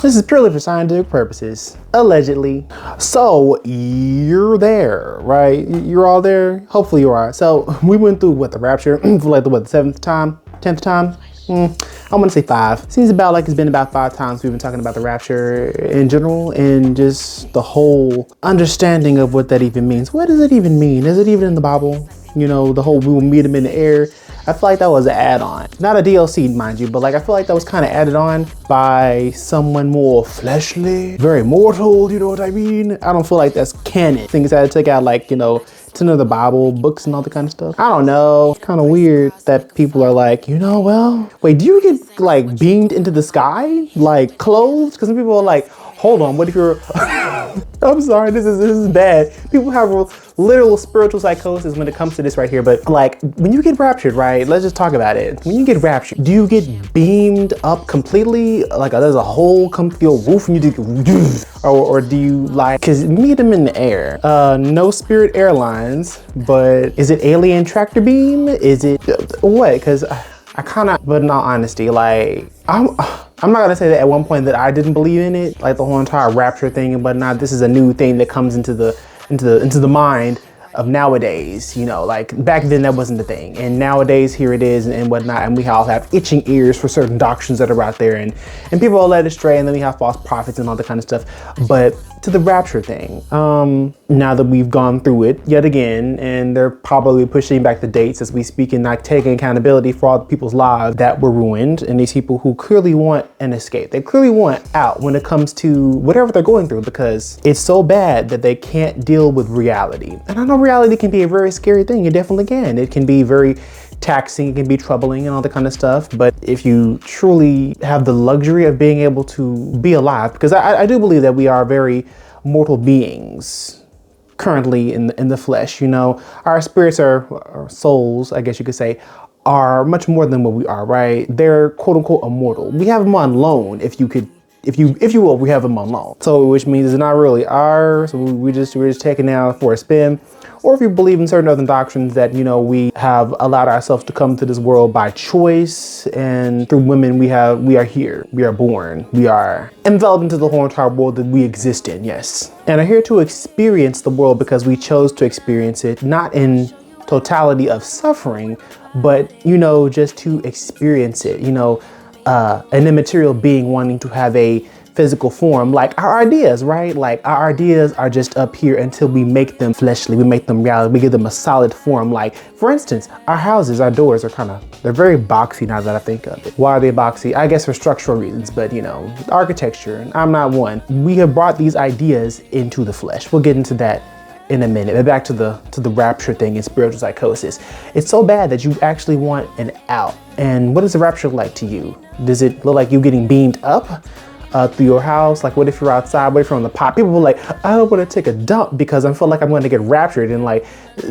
This is purely for scientific purposes, allegedly. So you're there, right? You're all there. Hopefully you are. So we went through what, the rapture for like the 7th time, 10th time. I'm gonna say 5. Seems about like it's been about 5 times we've been talking about the rapture in general, and just the whole understanding of what that even means. What does it even mean? Is it even in the Bible? You know, the whole we will meet him in the air. I feel like that was an add-on. Not a DLC, mind you, but like I feel like that was kind of added on by someone more fleshly, very mortal, you know what I mean? I don't feel like that's canon. Things had to take out like, you know, 10 of the Bible books and all that kind of stuff. I don't know. It's kind of weird that people are like, you know, well, wait, do you get like beamed into the sky? Like clothes? Because some people are like, hold on, what if you're, I'm sorry, this is bad. People have literal spiritual psychosis when it comes to this right here. But like when you get raptured, right? Let's just talk about it. When you get raptured, do you get beamed up completely? Like there's a hole come through your roof and you do, or do you like, cause meet them in the air. No Spirit Airlines, but is it alien tractor beam? Is it what? Cause I kind of, but in all honesty, like I'm not gonna say that at one point that I didn't believe in it, like the whole entire rapture thing and whatnot. This is a new thing that comes into the mind of nowadays, you know, like back then that wasn't the thing. And nowadays here it is and whatnot. And we all have itching ears for certain doctrines that are out there and people are led astray, and then we have false prophets and all that kind of stuff. But to the rapture thing, now that we've gone through it yet again, and they're probably pushing back the dates as we speak and not taking accountability for all the people's lives that were ruined, and these people who clearly want an escape. They clearly want out when it comes to whatever they're going through, because it's so bad that they can't deal with reality. And I know reality can be a very scary thing. It definitely can. It can be very taxing, it can be troubling and all that kind of stuff. But if you truly have the luxury of being able to be alive, because I do believe that we are very mortal beings currently in the flesh, you know, our spirits our souls, I guess you could say, are much more than what we are, right? They're quote unquote immortal. We have them on loan, if you will, we have them on loan. So which means it's not really ours. We're just taking it out for a spin. Or if you believe in certain other doctrines that, you know, we have allowed ourselves to come to this world by choice, and through women we are here, we are born, we are enveloped into the whole entire world that we exist in, yes. And are here to experience the world because we chose to experience it, not in totality of suffering, but, you know, just to experience it, you know, an immaterial being wanting to have a physical form, like our ideas, right? Like our ideas are just up here until we make them fleshly, we make them reality, we give them a solid form. Like for instance, our houses, our doors are they're very boxy now that I think of it. Why are they boxy? I guess for structural reasons, but you know, architecture, I'm not one. We have brought these ideas into the flesh. We'll get into that in a minute. But back to the rapture thing and spiritual psychosis. It's so bad that you actually want an out. And what is the rapture like to you? Does it look like you getting beamed up through your house? Like what if you're outside, what if you're on the pot? People are like, I don't want to take a dump because I feel like I'm going to get raptured. And like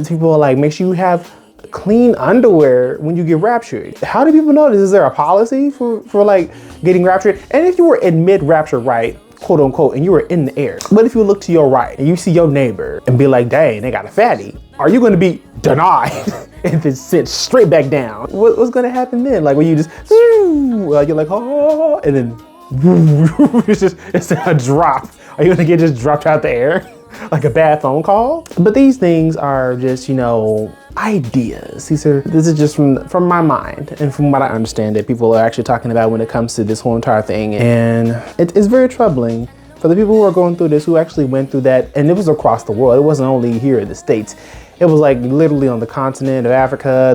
people are like, make sure you have clean underwear when you get raptured. How do people know this? Is there a policy for like getting raptured? And if you were in mid-rapture, right, quote unquote, and you were in the air, what if you look to your right and you see your neighbor and be like, dang, they got a fatty? Are you going to be denied and then sent straight back down? What's going to happen then? Like when you just, you're like, oh, and then it's a drop. Are you gonna get just dropped out the air like a bad phone call? But these things are just, you know, ideas. This is just from my mind and from what I understand that people are actually talking about when it comes to this whole entire thing. And it's very troubling for the people who are going through this, who actually went through that. And it was across the world. It wasn't only here in the States. It was like literally on the continent of Africa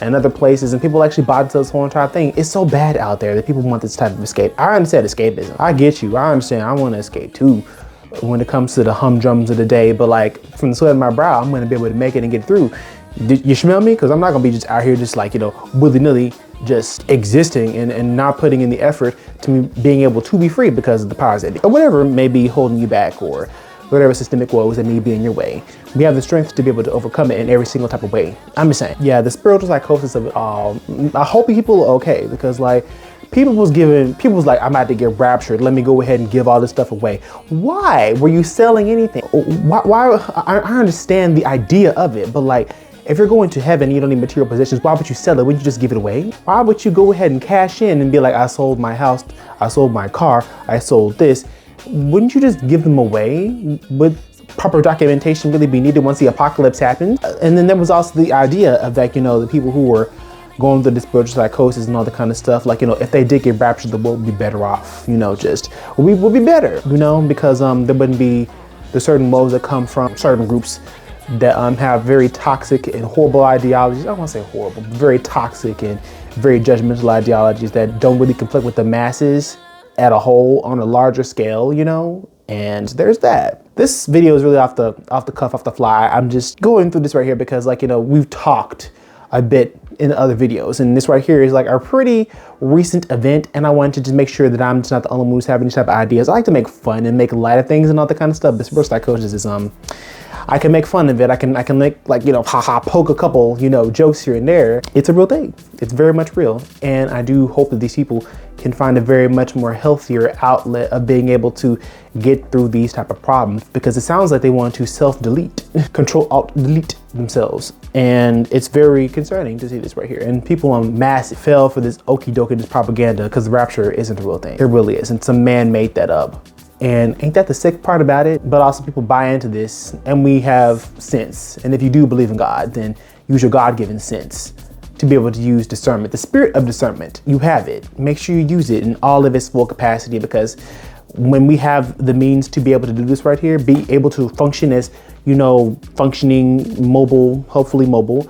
and other places, and people actually bought into this whole entire thing. It's so bad out there that people want this type of escape. I understand escapism. I get you. I understand. I want to escape too when it comes to the humdrums of the day. But like from the sweat of my brow, I'm going to be able to make it and get through. You smell me? Because I'm not going to be just out here just like, you know, willy-nilly just existing and not putting in the effort to me being able to be free because of the powers that be, or whatever may be holding you back, or whatever systemic woes that may be in your way. We have the strength to be able to overcome it in every single type of way. I'm just saying, yeah, the spiritual psychosis of it all, I hope people are okay, because like people was like, I'm about to get raptured, let me go ahead and give all this stuff away. Why were you selling anything? Why I understand the idea of it, but like if you're going to heaven and you don't need material possessions, why would you sell it? Wouldn't you just give it away? Why would you go ahead and cash in and be like, I sold my house, I sold my car, I sold this? Wouldn't you just give them away? Would proper documentation really be needed once the apocalypse happens? And then there was also the idea of that, the people who were going through the spiritual psychosis and all the kind of stuff, like, if they did get raptured, the world would be better off, we would be better, because there wouldn't be the certain woes that come from certain groups that have very toxic and horrible ideologies. I don't want to say horrible, but very toxic and very judgmental ideologies that don't really conflict with the masses at a whole on a larger scale, and there's that. This video is really off the cuff, off the fly. I'm just going through this right here because, we've talked a bit in other videos, and this right here is like a pretty recent event, and I wanted to just make sure that I'm just not the only one who's having these type of ideas. I like to make fun and make light of things and all that kind of stuff. But spiritual psychosis is I can make fun of it. I can make poke a couple jokes here and there. It's a real thing. It's very much real, and I do hope that these people can find a very much more healthier outlet of being able to get through these type of problems, because it sounds like they want to self-delete, control alt delete themselves, and it's very concerning to see this right here. And people en masse fell for this okie dokie, this propaganda, because the rapture isn't a real thing. It really isn't. Some man made that up. And ain't that the sick part about it? But also people buy into this, and we have sense. And if you do believe in God, then use your God-given sense to be able to use discernment, the spirit of discernment. You have it. Make sure you use it in all of its full capacity, because when we have the means to be able to do this right here, be able to function as, functioning, mobile, hopefully mobile,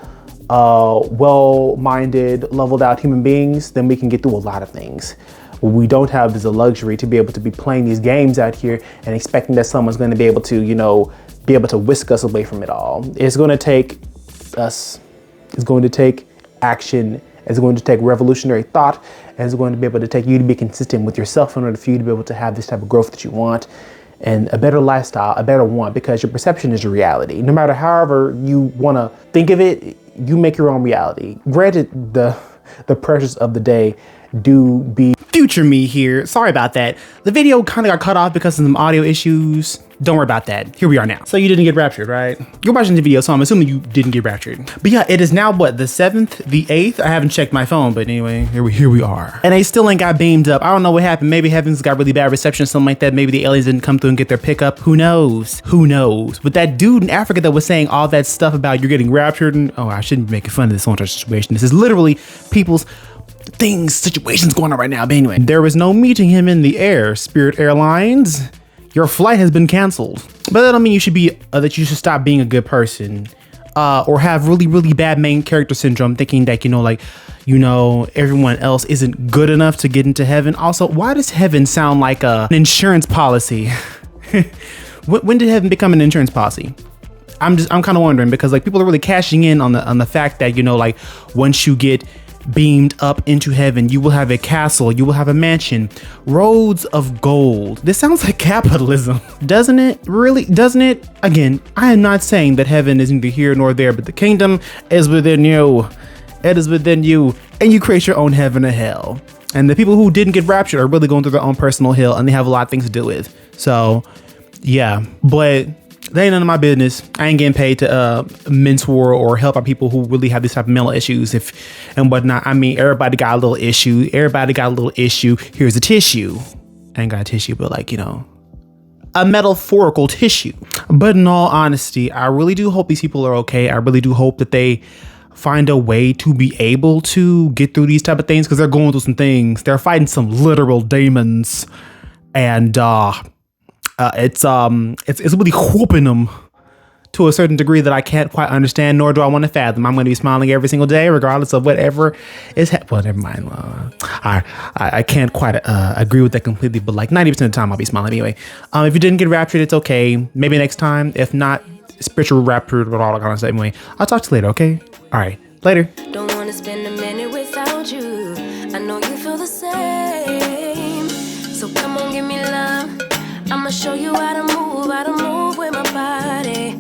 well-minded, leveled out human beings, then we can get through a lot of things. What we don't have is a luxury to be able to be playing these games out here and expecting that someone's going to be able to, be able to whisk us away from it all. It's going to take us. It's going to take action. It's going to take revolutionary thought, and it's going to be able to take you to be consistent with yourself in order for you to be able to have this type of growth that you want, and a better lifestyle, a better want, because your perception is your reality. No matter however you want to think of it, you make your own reality. Granted, the pressures of the day do be future me here. Sorry about that. The video kind of got cut off because of some audio issues. Don't worry about that. Here we are now. So you didn't get raptured, right? You're watching the video, so I'm assuming you didn't get raptured. But yeah, it is now what, the 7th, the 8th? I haven't checked my phone, but anyway, here we are. And they still ain't got beamed up. I don't know what happened. Maybe heavens got really bad reception or something like that. Maybe the aliens didn't come through and get their pickup. Who knows? Who knows? But that dude in Africa that was saying all that stuff about you're getting raptured, and I shouldn't be making fun of this whole situation. This is literally people's situations going on right now. But anyway, there was no meeting him in the air. Spirit Airlines, your flight has been canceled. But that don't mean you should be that you should stop being a good person, or have really bad main character syndrome, thinking that everyone else isn't good enough to get into heaven. Also, why does heaven sound like an insurance policy? When did heaven become an insurance policy? I'm kind of wondering, because people are really cashing in on the fact that once you get beamed up into heaven, you will have a castle, you will have a mansion, roads of gold. This sounds like capitalism, doesn't it? Really, doesn't it? Again, I am not saying that heaven is neither here nor there, but the kingdom is within you. It is within you, and you create your own heaven or hell. And the people who didn't get raptured are really going through their own personal hell, and they have a lot of things to deal with. So yeah, but they ain't none of my business. I ain't getting paid to mince war or help out people who really have this type of mental issues and whatnot. I mean, everybody got a little issue. Here's a tissue. I ain't got a tissue, but a metaphorical tissue. But in all honesty, I really do hope these people are okay. I really do hope that they find a way to be able to get through these type of things, because they're going through some things. They're fighting some literal demons, and it's really whooping them to a certain degree that I can't quite understand, nor do I want to fathom. I'm going to be smiling every single day, regardless of whatever is well, never mind. I can't quite agree with that completely, but 90% of the time I'll be smiling anyway. If you didn't get raptured, it's okay. Maybe next time. If not, spiritual raptured, but all that kind of stuff. Anyway, I'll talk to you later. Okay. All right. Later. Don't want to spend a minute without you. I know you feel the same. So come on, give me love. I'ma show you how to move with my body.